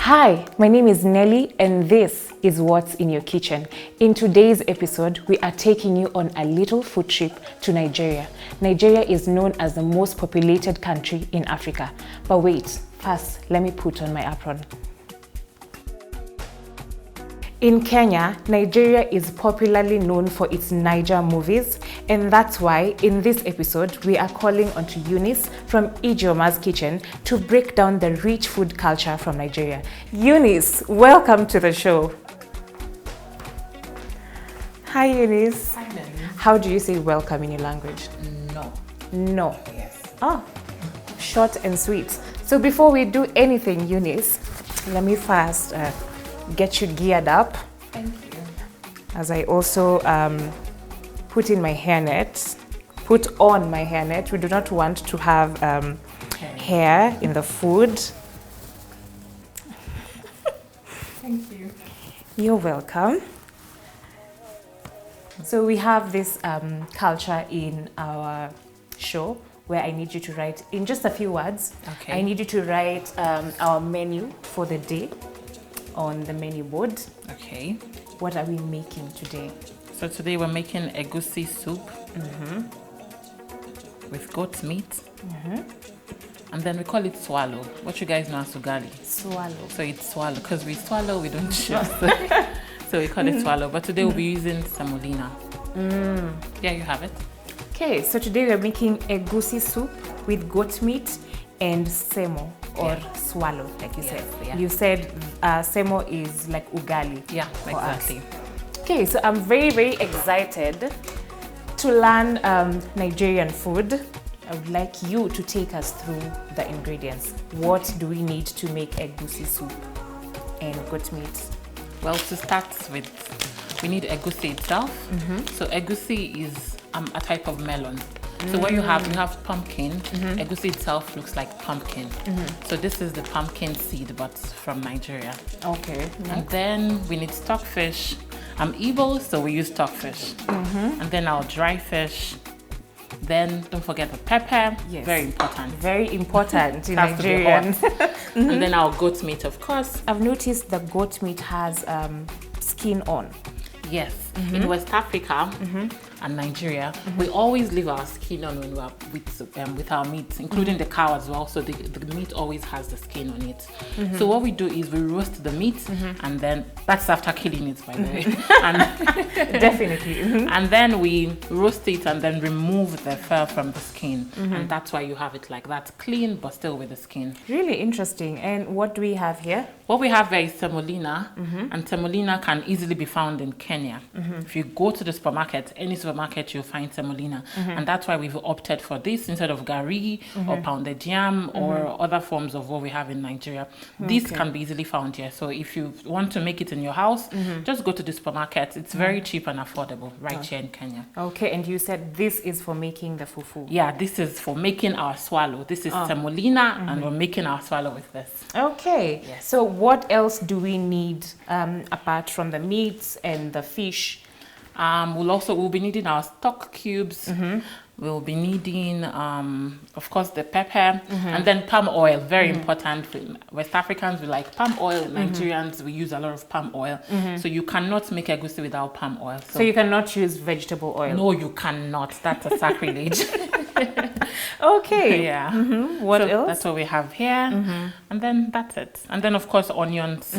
Hi, my name is Nelly and this is What's in Your Kitchen. In today's episode, we are taking you on a little food trip to Nigeria. Nigeria is known as the most populated country in Africa. But wait, first, let me put on my apron. In Kenya, Nigeria is popularly known for its Niger movies, and that's why in this episode we are calling onto Eunice from Ijioma's Kitchen to break down the rich food culture from Nigeria. Eunice, welcome to the show. Hi Eunice. Hi Nelly. How do you say welcome in your language? No. No. Yes. Oh, short and sweet. So before we do anything, Eunice, let me first get you geared up. Thank you. As I also put on my hairnet. We do not want to have hair in the food. Thank you. You're welcome. So we have this culture in our show where I need you to write, in just a few words, Okay. I need you to write our menu for the day on the menu board. Okay. What are we making today? So today we're making egusi soup with goat meat. And then we call it swallow. What you guys know as ugali. Swallow. So it's swallow because we swallow, we don't chew. So we call it swallow. But today we'll be using semolina. Yeah, you have it. Okay, so today we're making egusi soup with goat meat and semo or swallow, like you said. Yeah. You said semo is like ugali. Yeah, for us. exactly. Okay, so I'm very, very excited to learn Nigerian food. I would like you to take us through the ingredients. What do we need to make egusi soup and goat meat? Well, to start with, we need egusi itself. So egusi is a type of melon. So what you have pumpkin. Egusi itself looks like pumpkin. So this is the pumpkin seed, but from Nigeria. Okay. And then we need stockfish. I'm Igbo, so we use stockfish. And then our dry fish. Then don't forget the pepper. Yes. Very important. Very important in Has to be Nigerian. hot. And then our goat meat, of course. I've noticed the goat meat has skin on. Yes. In West Africa and Nigeria, we always leave our skin on when we are with our meat, including the cow as well. So the meat always has the skin on it. So what we do is we roast the meat, and then that's after killing it, by the way. And Definitely. and then we roast it and then remove the fur from the skin, and that's why you have it like that, clean but still with the skin. Really interesting. And what do we have here? What we have here is semolina, and semolina can easily be found in Kenya. If you go to the supermarket, any supermarket, you'll find semolina. And that's why we've opted for this instead of gari or pounded yam or other forms of what we have in Nigeria. This can be easily found here. So if you want to make it in your house, just go to the supermarket. It's very cheap and affordable right here in Kenya. Okay, and you said this is for making the fufu. Yeah, this is for making our swallow. This is semolina, and we're making our swallow with this. Okay, Yes. so what else do we need apart from the meats and the fish? We'll be needing our stock cubes. We'll be needing, of course, the pepper, and then palm oil. Very important. West Africans, we like palm oil. Nigerians, we use a lot of palm oil. So you cannot make egusi without palm oil. So you cannot use vegetable oil? No, you cannot. That's a sacrilege. Okay. Yeah. What So else? that's what we have here. And then that's it. And then, of course, onions.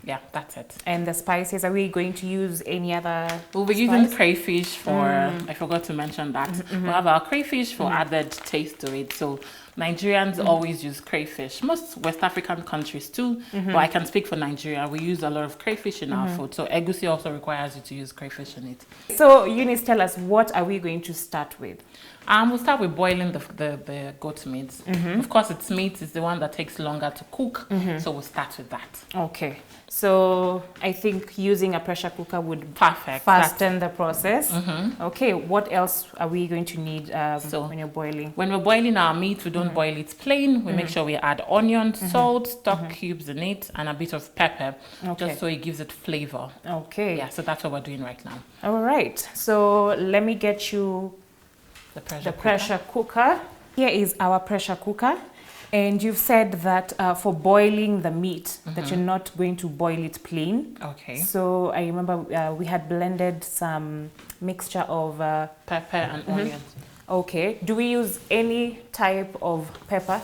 Yeah, that's it. And the spices, are we going to use any other We'll be using spice? crayfish for, I forgot to mention that. We'll have our crayfish for added taste to it. So Nigerians always use crayfish. Most West African countries too, but I can speak for Nigeria. We use a lot of crayfish in our food. So egusi also requires you to use crayfish in it. So Eunice, tell us, what are we going to start with? We'll start with boiling the goat meat. Of course, it's meat is the one that takes longer to cook. So we'll start with that. Okay. So I think using a pressure cooker would Perfect. fasten the process. Okay, what else are we going to need when you're boiling? When we're boiling our meat, we don't boil it plain. We make sure we add onion, salt, stock cubes in it, and a bit of pepper, just so it gives it flavor. Okay. Yeah, so that's what we're doing right now. All right. So let me get you The the pressure cooker. Here is our pressure cooker. And you've said that for boiling the meat, that you're not going to boil it plain. Okay. So I remember we had blended some mixture of Pepper and onions. Okay. Do we use any type of pepper?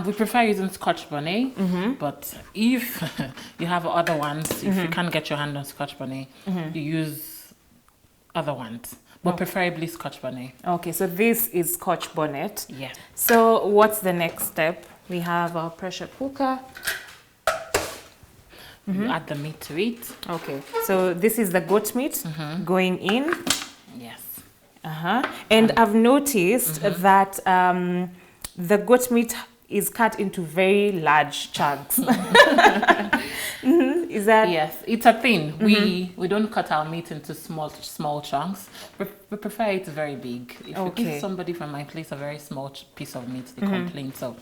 We prefer using Scotch bonnet, but if you have other ones, if you can't get your hand on Scotch bonnet, you use other ones, but preferably Scotch bonnet. Okay, so this is Scotch bonnet. Yeah. So what's the next step? We have our pressure cooker. You add the meat to it. Okay, so this is the goat meat going in. Yes. And I've noticed that the goat meat is cut into very large chunks. Is that? Yes, it's a thing. We don't cut our meat into small chunks. We prefer it very big. If you give somebody from my place a very small piece of meat, they complain. So,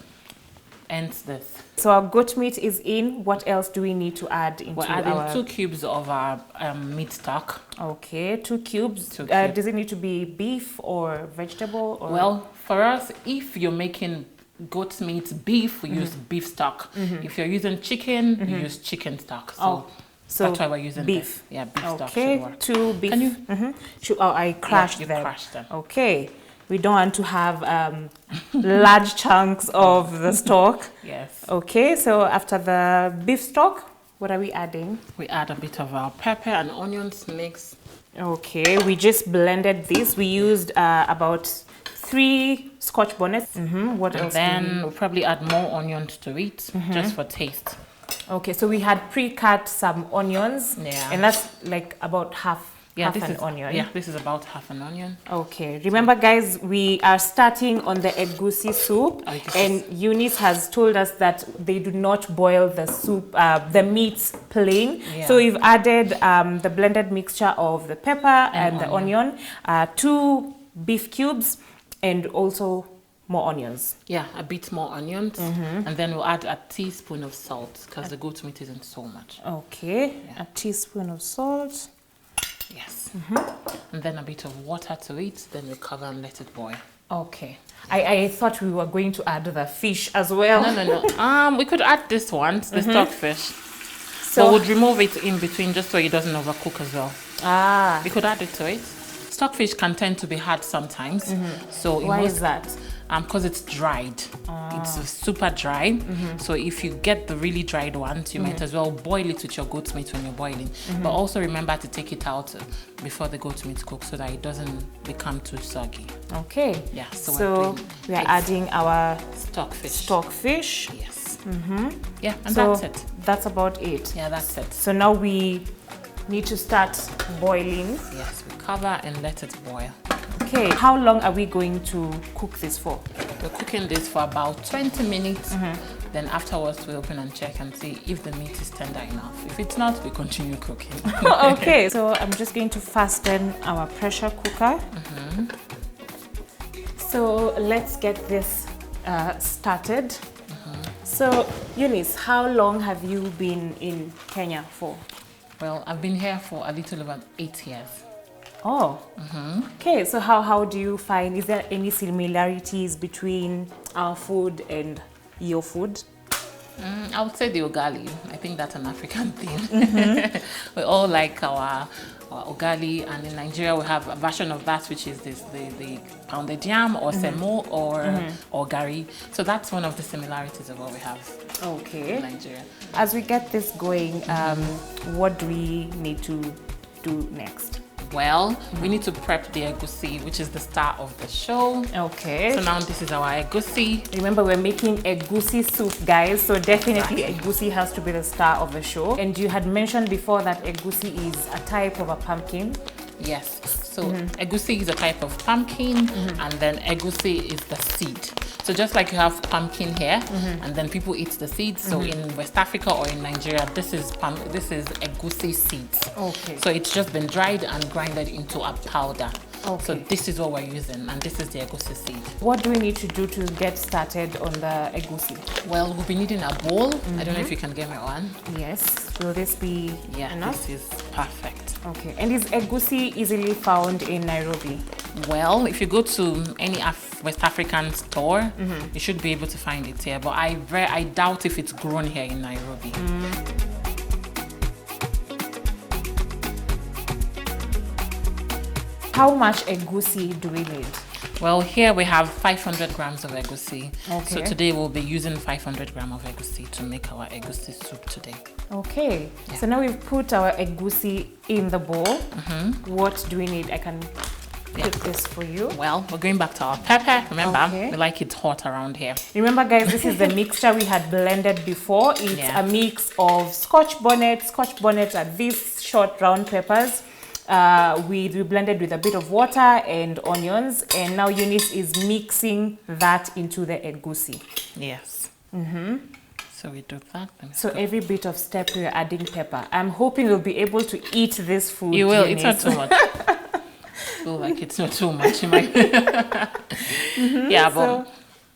ends this. So our goat meat is in. What else do we need to add into We're adding 2 cubes of our meat stock. Okay, 2 cubes. Does it need to be beef or vegetable? Or? Well, for us, if you're making goat meat beef, we use beef stock. If you're using chicken, you use chicken stock. So that's why we're using beef. This. Yeah, beef stock. Okay, 2 beef. Can you? I crushed them. Crushed them. Okay. We don't want to have large chunks of the stock. Yes. Okay, so after the beef stock, what are we adding? We add a bit of our pepper and onions mix. Okay, we just blended this. We used about 3 Scotch bonnets. What else? Then we'll probably add more onions to it, just for taste. Okay, so we had pre-cut some onions. Yeah. And that's like about half an onion. Yeah, this is about half an onion. Okay. Remember, guys, we are starting on the egusi soup, and Eunice has told us that they do not boil the soup, the meats plain. Yeah. So we've added the blended mixture of the pepper and the onion, 2 beef cubes, and also more onions. Yeah, a bit more onions, and then we'll add a teaspoon of salt because the goat meat isn't so much. Okay, a teaspoon of salt. Yes. And then a bit of water to it, then we cover and let it boil. Okay. I thought we were going to add the fish as well. No. We could add this one, the stockfish. So we'd remove it in between just so it doesn't overcook as well. We could add it to it. Stockfish can tend to be hard sometimes. So why is that? Because it's dried. It's super dry. So if you get the really dried ones, you might as well boil it with your goat meat when you're boiling. But also remember to take it out before the goat meat cooks so that it doesn't become too soggy. Okay. Yeah. So we are adding our stockfish. Yes. Yeah, and that's it. That's about it. Yeah, that's it. So now we need to start boiling. Yes, we cover and let it boil. Okay, how long are we going to cook this for? We're cooking this for about 20 minutes. Then afterwards, we open and check and see if the meat is tender enough. If it's not, we continue cooking. Okay, so I'm just going to fasten our pressure cooker. So let's get this started. So Eunice, how long have you been in Kenya for? Well, I've been here for a little over 8 years. Oh, okay. So how do you find, is there any similarities between our food and your food? I would say the ugali. I think that's an African thing. We all like our ugali, and in Nigeria we have a version of that which is the pounded yam or semo or gari. So that's one of the similarities of what we have in Nigeria. As we get this going, what do we need to do next? Well, we need to prep the egusi, which is the star of the show. Okay. So now this is our egusi. Remember, we're making egusi soup, guys. So definitely egusi has to be the star of the show. And you had mentioned before that egusi is a type of a pumpkin. Yes. So egusi is a type of pumpkin, and then egusi is the seed. So just like you have pumpkin here, and then people eat the seeds. So in West Africa or in Nigeria, this is egusi seeds. Okay. So it's just been dried and grinded into a powder. Okay. So this is what we're using, and this is the egusi seed. What do we need to do to get started on the egusi? Well, we'll be needing a bowl. I don't know if you can get me one. Yes. Will this be enough? This is perfect. Okay. And is egusi easily found in Nairobi? Well, if you go to any West African store, you should be able to find it here. But I doubt if it's grown here in Nairobi. How much egusi do we need? Well, here we have 500 grams of egusi. Okay. So today we'll be using 500 grams of egusi to make our egusi soup today. Okay. Yeah. So now we've put our egusi in the bowl. What do we need? I can put this for you. Well, we're going back to our pepper. Remember, we like it hot around here. Remember, guys, this is the mixture we had blended before. It's a mix of Scotch bonnets. Scotch bonnets are these short round peppers. We blended with a bit of water and onions, and now Eunice is mixing that into the egusi. Yes. So we do that. So every bit of step we're adding pepper. I'm hoping you'll be able to eat this food. You will. Eunice. It's not too much. I feel like it's not too much. Yeah, but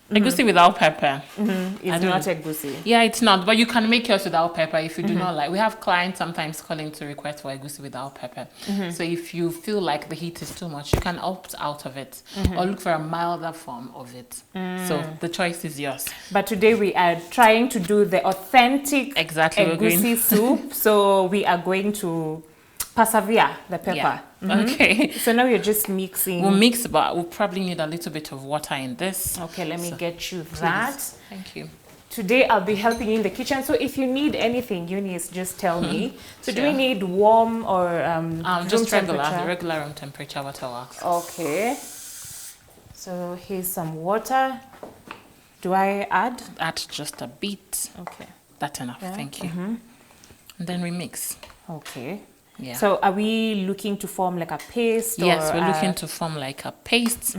egusi without pepper. It's not egusi. Yeah, it's not. But you can make yours without pepper if you do not like. We have clients sometimes calling to request for egusi without pepper. So if you feel like the heat is too much, you can opt out of it or look for a milder form of it. So the choice is yours. But today we are trying to do the authentic egusi soup. So we are going to persevere the pepper. Yeah. Okay. So now you're just mixing. We'll mix, but we'll probably need a little bit of water in this. Okay, let me get you that. Thank you. Today I'll be helping you in the kitchen. So if you need anything, Eunice, just tell me. So do we need warm or just regular room temperature water works. Okay. So here's some water. Do I add? Add just a bit. Okay. That's enough. Thank you. And then we mix. Okay. Yeah. So are we looking to form like a paste? Yes, we're looking to form like a paste.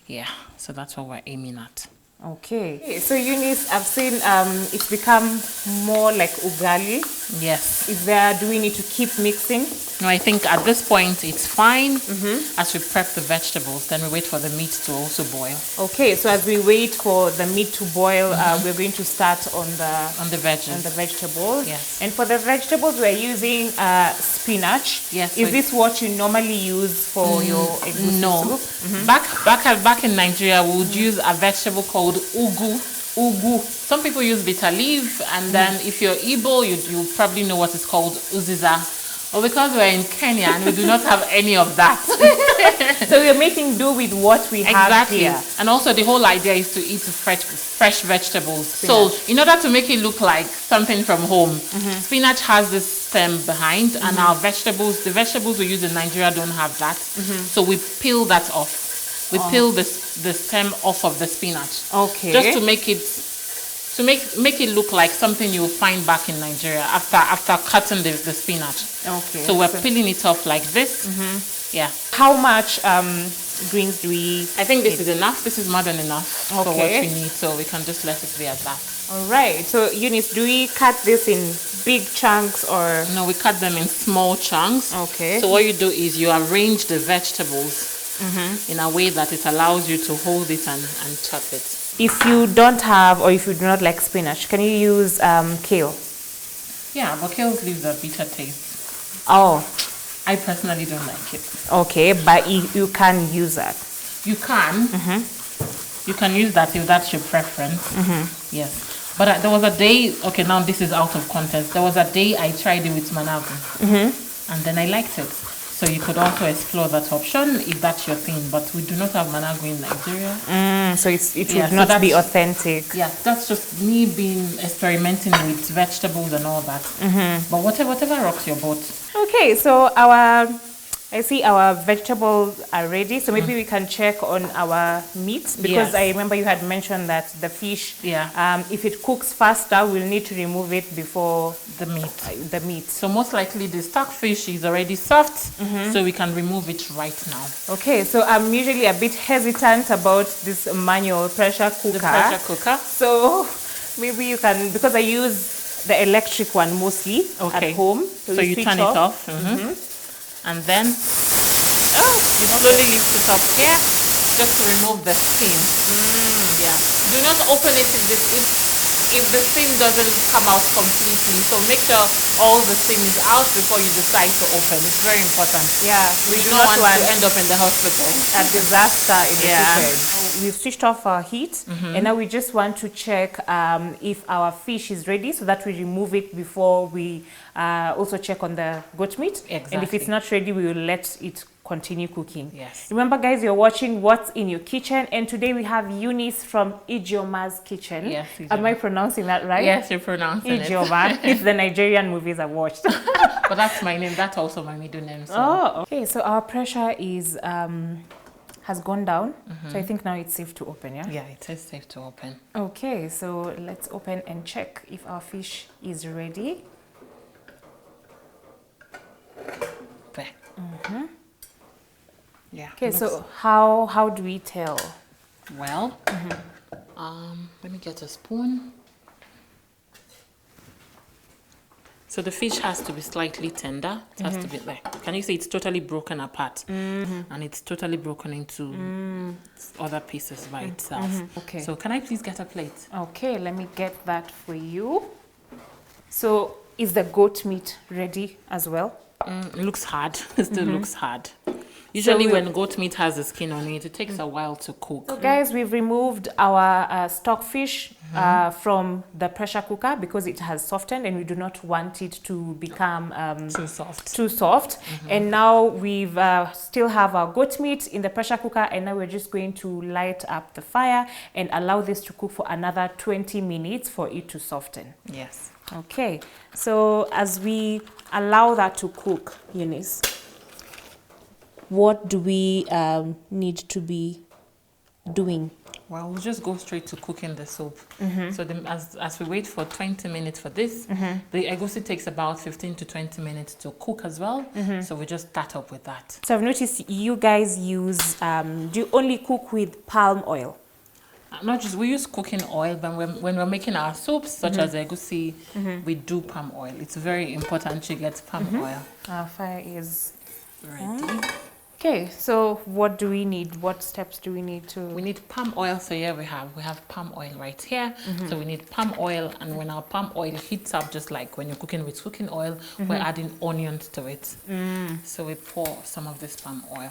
Yeah. So that's what we're aiming at. Okay. So Eunice, I've seen it's become more like ugali. Yes. Do we need to keep mixing? No, I think at this point it's fine. As we prep the vegetables, then we wait for the meat to also boil. Okay, so as we wait for the meat to boil, we're going to start on the vegetables. Yes. And for the vegetables, we're using spinach. Yes. Is this what you normally use for your egusi soup? Back in Nigeria, we would use a vegetable called ugu. Some people use bitter leaf, and then if you're Igbo, you probably know what is called uziza. But because we're in Kenya and we do not have any of that. So we're making do with what we have here. And also the whole idea is to eat fresh vegetables. So in order to make it look like something from home, spinach has this stem behind, and our vegetables, the vegetables we use in Nigeria don't have that. So we peel that off. We peel the stem off of the spinach. Okay. Just to make it look like something you'll find back in Nigeria after cutting the spinach. Okay. So we're peeling it off like this. Yeah. How much greens do we? I think this is enough. This is more than enough for what we need. So we can just let it be at that. All right. So Eunice, do we cut this in big chunks or? No, we cut them in small chunks. Okay. So what you do is you arrange the vegetables in a way that it allows you to hold it and chop it. If you don't have, or if you do not like spinach, can you use kale? Yeah, but kale leaves a bitter taste. Oh. I personally don't like it. Okay, but you can use that. You can. You can use that if that's your preference. Yes. But there was a day, okay, now this is out of context. There was a day I tried it with managu. And then I liked it. So you could also explore that option if that's your thing. But we do not have managu in Nigeria. So it would not be authentic. Yeah, that's just me experimenting with vegetables and all that. But whatever rocks your boat. Okay, so I see our vegetables are ready. So maybe we can check on our meat, because I remember you had mentioned that the fish, if it cooks faster, we'll need to remove it before the meat. So most likely the stock fish is already soft, so we can remove it right now. Okay, so I'm usually a bit hesitant about this manual pressure cooker. The pressure cooker. So maybe you can, because I use the electric one mostly at home. So you turn it off. And then you slowly lift it up here just to remove the skin. Yeah. Do not open it if if the steam doesn't come out completely. So make sure all the steam is out before you decide to open. It's very important. Yeah, we You do don't not want want to end up in the hospital. a disaster in the Yeah. kitchen. We've switched off our heat, and now we just want to check if our fish is ready, so that we remove it before we also check on the goat meat. Exactly. And if it's not ready, we will let it continue cooking. Yes. Remember, guys, you're watching What's in Your Kitchen, and today we have Eunice from Idioma's Kitchen. Yes, Am I pronouncing that right? Yes, you're pronouncing Idioma. it. It's the Nigerian movies I've watched. But that's my name. That's also my middle name. So. Oh, okay. So our pressure is has gone down. So I think now it's safe to open, yeah? Yeah, it is safe to open. Okay, so let's open and check if our fish is ready. There. Yeah. Okay, so how do we tell? Well, let me get a spoon. So the fish has to be slightly tender. It has to be there. Can you see it's totally broken apart? And it's totally broken into other pieces by itself. Okay. So can I please get a plate? Okay, let me get that for you. So is the goat meat ready as well? It looks hard. It still looks hard. Usually So when goat meat has the skin on it, it takes a while to cook. So guys, we've removed our stockfish from the pressure cooker because it has softened and we do not want it to become Too soft. And now we've still have our goat meat in the pressure cooker, and now we're just going to light up the fire and allow this to cook for another 20 minutes for it to soften. Yes. Okay, so as we allow that to cook, Eunice, what do we need to be doing? Well, we'll just go straight to cooking the soup. So as we wait for 20 minutes for this, the egusi takes about 15 to 20 minutes to cook as well. So we just start up with that. So I've noticed you guys use, do you only cook with palm oil? Not just, we use cooking oil, but when we're making our soups, such as egusi, we do palm oil. It's very important to get palm oil. Our fire is Ready. okay. So what do we need? What steps do we need to? We need palm oil. So here we have palm oil right here. So we need palm oil, and when our palm oil heats up, just like when you're cooking with cooking oil, we're adding onions to it. So we pour some of this palm oil.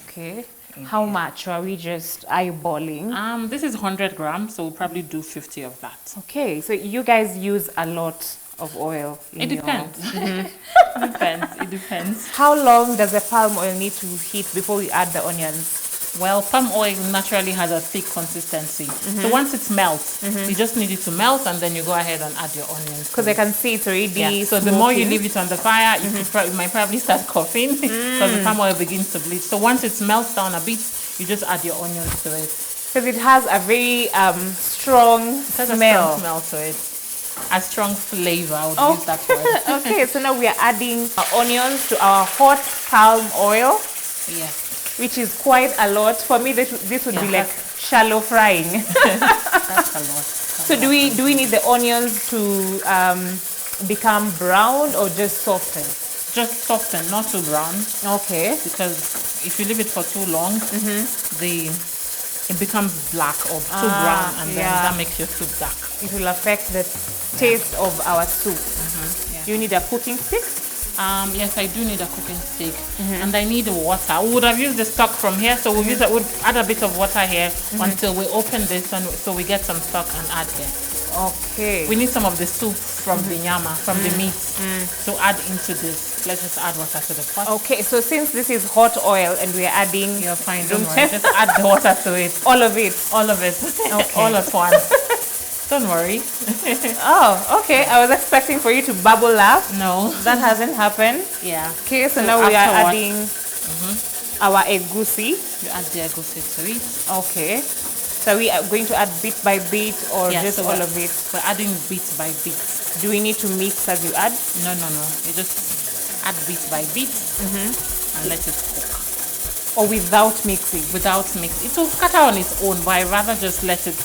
Okay. How much? Or are we just eyeballing? This is 100 grams, so we'll probably do 50 of that. Okay. So you guys use a lot of oil. It depends. It depends. How long does the palm oil need to heat before we add the onions? Well, palm oil naturally has a thick consistency. So once it melts, you just need it to melt, and then you go ahead and add your onions. Because I can see it's already Yeah. So the more you smoking. leave it on the fire, you might probably start coughing because the palm oil begins to bleach. So once it melts down a bit, you just add your onions to it. Because it has a very strong It has a smell. strong smell to it. A strong flavor, I would use that word. Okay, so now we are adding our onions to our hot palm oil, Yes, which is quite a lot. For me, this would be like shallow frying. that's a lot. So do we need the onions to become brown or just soften? Just soften, not too brown, Okay. because if you leave it for too long, it becomes black or too brown, and then that makes your soup dark. It will affect the taste of our soup. Yeah. Do you need a cooking stick? Yes, I do need a cooking stick, and I need water. We would have used the stock from here, so we'll add a bit of water here until we open this, and so we get some stock and add here. Okay. We need some of the soup from the nyama, from the meat, to add into this. Let's just add water to the pot. Okay, so since this is hot oil and we're adding You're fine, don't worry. Just add the water to it. all of it. All of it. Okay. All at once. Don't worry. Oh, okay. I was expecting for you to bubble up. No. That hasn't happened. Yeah. Okay, so now we are afterwards, adding our egusi. You add the egusi to it. Okay. So we are going to add bit by bit or just so all of it? We're adding bit by bit. Do we need to mix as you add? No. You just add bit by bit and let it cook. Or without mixing? Without mix. It will scatter on its own, but I rather just let it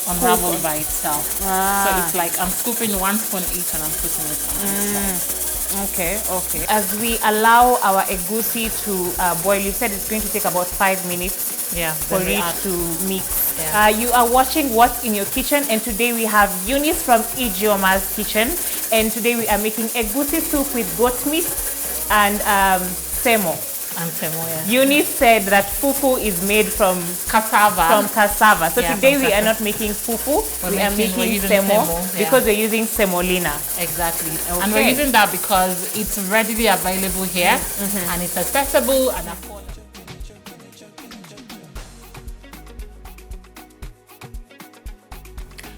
unravel by itself. So it's like I'm scooping 1 spoon each and I'm putting it on itself. Okay. As we allow our egusi to boil, you said it's going to take about 5 minutes. for then we it add. to mix. Yeah. You are watching What's in Your Kitchen, and today we have Eunice from Ijioma's kitchen, and today we are making egusi soup with goat meat and semo. And semo, yeah. Eunice said that fufu is made from cassava. So today we are not making fufu, we are making semo because we're using semolina. Exactly. Okay. And we're using that because it's readily available here and it's accessible and affordable.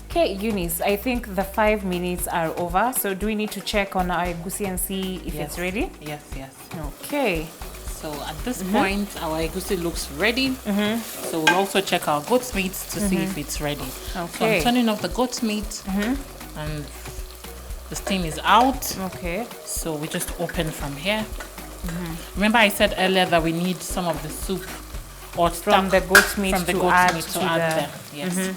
Okay, Eunice, I think the 5 minutes are over. So do we need to check on our egusi and see if it's ready? Yes. Okay. So at this point, our egusi looks ready. So we'll also check our goat's meat to see if it's ready. Okay. So I'm turning off the goat's meat and the steam is out. Okay. So we just open from here. Remember I said earlier that we need some of the soup or From the goat meat to add there. Yes.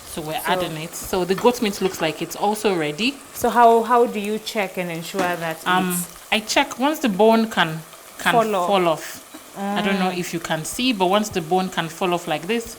So we're adding it. So the goat meat looks like it's also ready. So how do you check and ensure that I check once the bone can fall off. I don't know if you can see, but once the bone can fall off like this,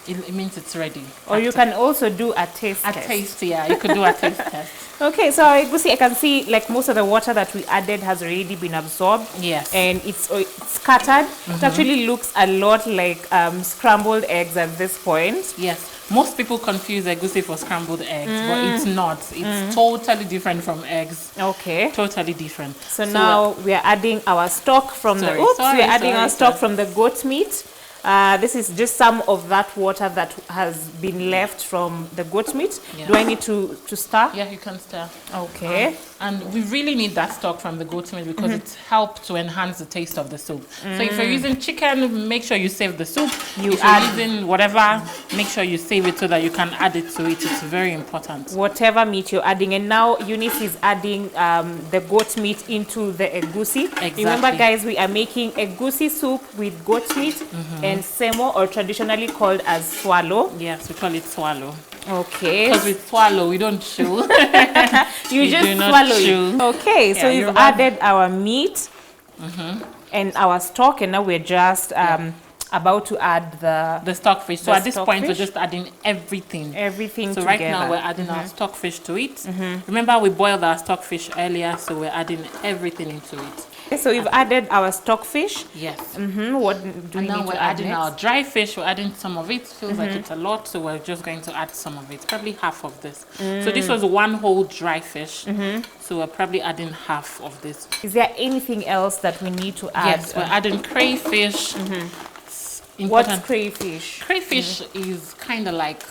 it means it's ready. Or you can also do a taste test. A taste, yeah. You could do a taste test. Okay, so our egusi, I can see like most of the water that we added has already been absorbed. Yes. And it's scattered. It actually looks a lot like scrambled eggs at this point. Yes. Most people confuse egusi for scrambled eggs, but it's not. It's totally different from eggs. Okay. Totally different. So now we are adding our stock from from the goat meat. This is just some of that water that has been left from the goat meat. Yeah. Do I need to stir? Yeah, you can stir. Okay. And we really need that stock from the goat meat because it helps to enhance the taste of the soup. So if you're using chicken, make sure you save the soup. If you're using whatever, make sure you save it so that you can add it to it. It's very important. Whatever meat you're adding. And now Eunice is adding the goat meat into the egusi. Exactly. Remember guys, we are making egusi soup with goat meat and semo, or traditionally called as swallow. Yes, we call it swallow. Okay. Because with swallow, we don't chew. You just swallow it. Okay, so we've added our meat and our stock, and now we're just about to add the stockfish. So at this point, we're just adding everything. So right now, we're adding our stockfish to it. Remember, we boiled our stockfish earlier, so we're adding everything into it. So we've added our stockfish. Yes. What do we need to add? Now we're adding our dry fish. We're adding some of it. Feels like it's a lot, so we're just going to add some of it. Probably half of this. So this was one whole dry fish. So we're probably adding half of this. Is there anything else that we need to add? Yes, we're adding crayfish. What's crayfish? Crayfish is kind of like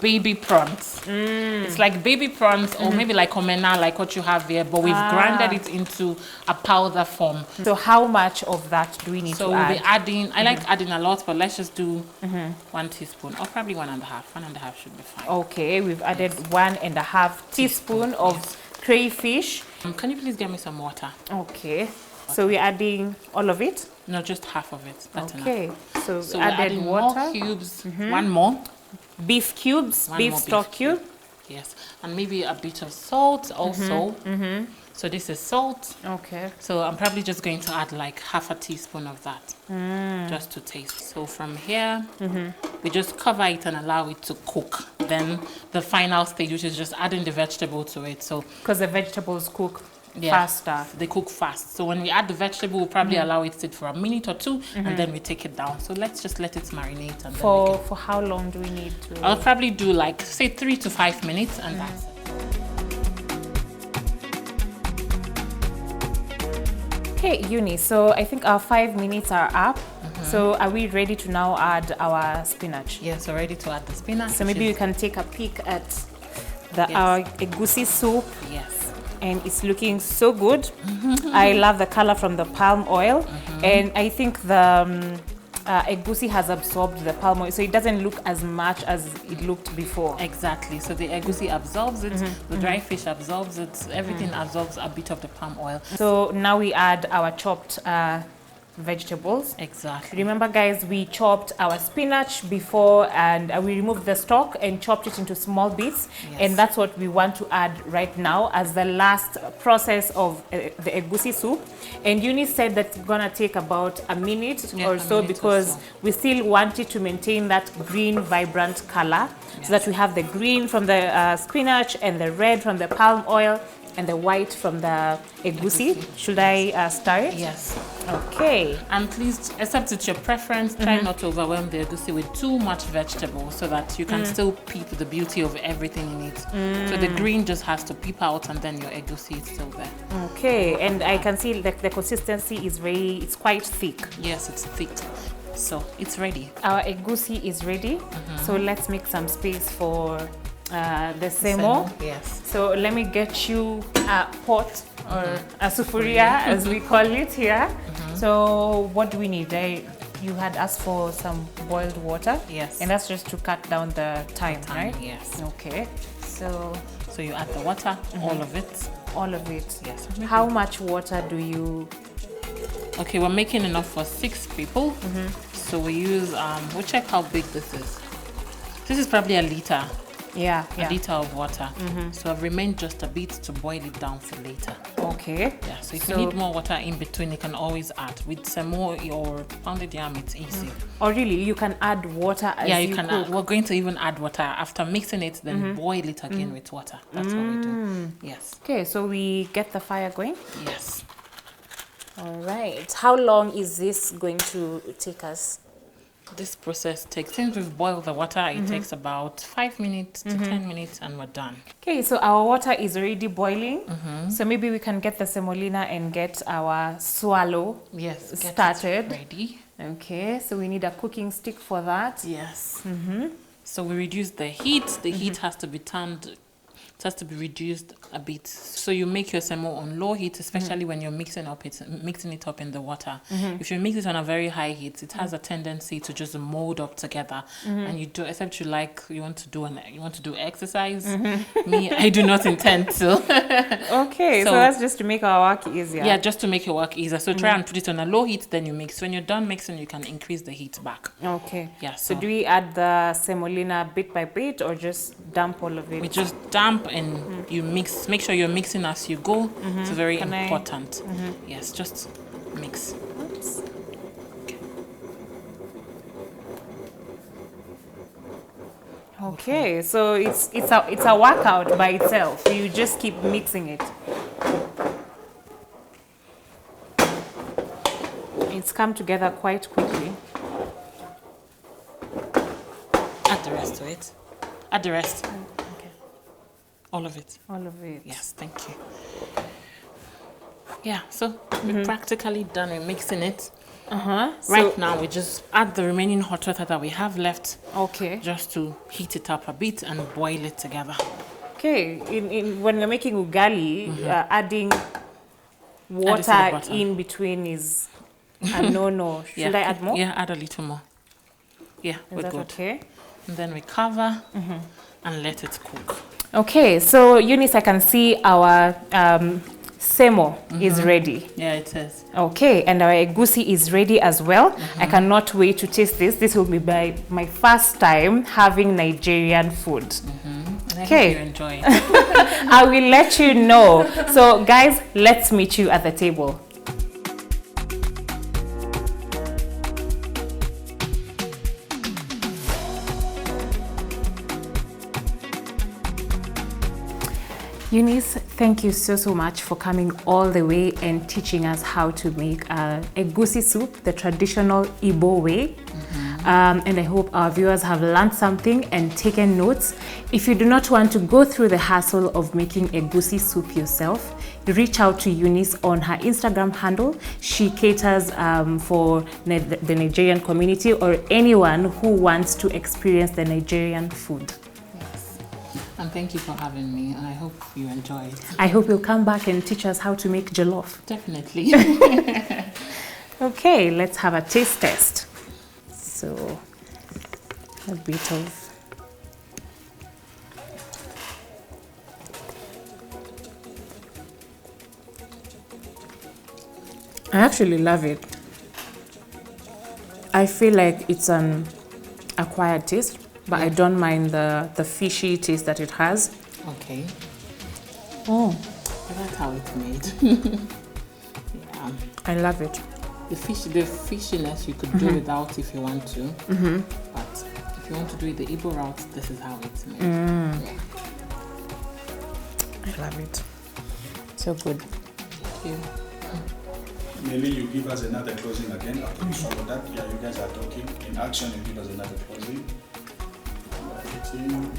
baby prawns. It's like baby prawns or maybe like omena, like what you have there, but we've grinded it into a powder form. So how much of that do we need to add? So we'll be adding, I like adding a lot, but let's just do 1 teaspoon or probably 1.5. 1.5 should be fine. Okay, we've added 1.5 teaspoon of crayfish. Can you please get me some water? Okay. So we're adding all of it? No, just half of it. That's enough. So we're added adding water. More cubes. One more. Beef cubes, beef stock cube. Yes, and maybe a bit of salt also. So this is salt. Okay. So I'm probably just going to add like half a teaspoon of that, just to taste. So from here, we just cover it and allow it to cook. Then the final stage, which is just adding the vegetable to it. So because the vegetables cook faster. They cook fast. So when we add the vegetable, we'll probably allow it to sit for a minute or two, and then we take it down. So let's just let it marinate. And for how long do we need to? I'll probably do like say 3 to 5 minutes, and that's it. Okay, Eunice, so I think our 5 minutes are up. So are we ready to now add our spinach? Yes, we're ready to add the spinach. So maybe you can take a peek at our egusi soup. Yes. And it's looking so good. I love the color from the palm oil. And I think the egusi has absorbed the palm oil, so it doesn't look as much as it looked before. Exactly. So the egusi absorbs it, the dry fish absorbs it, everything absorbs a bit of the palm oil. So now we add our chopped vegetables. Exactly. Remember, guys, we chopped our spinach before, and we removed the stalk and chopped it into small bits. Yes. And that's what we want to add right now as the last process of the egusi soup. And Eunice said that's gonna take about a minute or so, because we still want it to maintain that green, vibrant color, so that we have the green from the spinach and the red from the palm oil and the white from the egusi. Should I stir it? Yes. Okay. And please, except it's your preference, try not to overwhelm the egusi with too much vegetable, so that you can still peep the beauty of everything in it. So the green just has to peep out, and then your egusi is still there. Okay, and I can see that the consistency is it's quite thick. Yes, it's thick. So it's ready. Our egusi is ready. So let's make some space for the semo. Yes. So let me get you a pot or a sufuria, as we call it here. So what do we need? You had asked for some boiled water. Yes. And that's just to cut down the time, right? Yes. Okay. So you add the water, all of it. all of it. Yes. How much water do you? Okay, we're making enough for 6 people. So we use we'll check how big this is. This is probably a liter. A Liter of water. So I've remained just a bit to boil it down for later. Okay. Yeah, so if you need more water in between, you can always add. With semo or pounded yam, it's easy. Or really, you can add water as you can cook. add. We're going to even add water after mixing it, then boil it again with water. That's what we do. Yes. Okay, so we get the fire going. Yes. All right. How long is this going to take us? This process takes, since we've boiled the water, it takes about 5 minutes to 10 minutes, and we're done. Okay, so our water is already boiling. So maybe we can get the semolina and get our swallow started. Ready. Okay, so we need a cooking stick for that. Yes. So we reduce the heat. The heat has to be turned. It has to be reduced a bit. So you make your semo on low heat, especially when you're mixing it up in the water. If you mix it on a very high heat, it has a tendency to just mold up together. And you do, except you want to do exercise. Me, I do not intend to. Okay, so that's just to make our work easier. Yeah, just to make your work easier. So try and put it on a low heat, then you mix. When you're done mixing, you can increase the heat back. Okay. Yeah. So do we add the semolina bit by bit, or just dump all of it? We just dump, and you mix. Make sure you're mixing as you go. It's very important. Yes, just mix. Oops. Okay, so it's a workout by itself. You just keep mixing it. It's come together quite quickly. Add the rest to it. Add the rest. Okay. All of it. All of it. Yes, thank you. Yeah, so we're practically done with mixing it. Right now, we just add the remaining hot water that we have left. Okay. Just to heat it up a bit and boil it together. Okay. When you're making ugali, adding water in between is a no-no. Should I add more? Yeah, add a little more. Yeah, we're good. Okay. And then we cover and let it cook. Okay, so Eunice, I can see our semo is ready. Yeah, it is. Okay, and our egusi is ready as well. I cannot wait to taste this. This will be my first time having Nigerian food. Okay. I hope you enjoy it. I will let you know. So guys, let's meet you at the table. Eunice, thank you so much for coming all the way and teaching us how to make egusi soup, the traditional Igbo way. And I hope our viewers have learned something and taken notes. If you do not want to go through the hassle of making egusi soup yourself, reach out to Eunice on her Instagram handle. She caters for the Nigerian community or anyone who wants to experience the Nigerian food. And thank you for having me. I hope you enjoy it. I hope you'll come back and teach us how to make jollof. Definitely. Okay, let's have a taste test. So, a bit of... I actually love it. I feel like it's an acquired taste, but I don't mind the fishy taste that it has. Okay. Oh, That's how it's made. Yeah. I love it. The fishiness you could do without if you want to. But if you want to do it the Igbo route, this is how it's made. Yeah. I love it. So good. Thank you. Maybe you give us another closing again after you follow that. Yeah, you guys are talking. In action, you give us another closing. 18.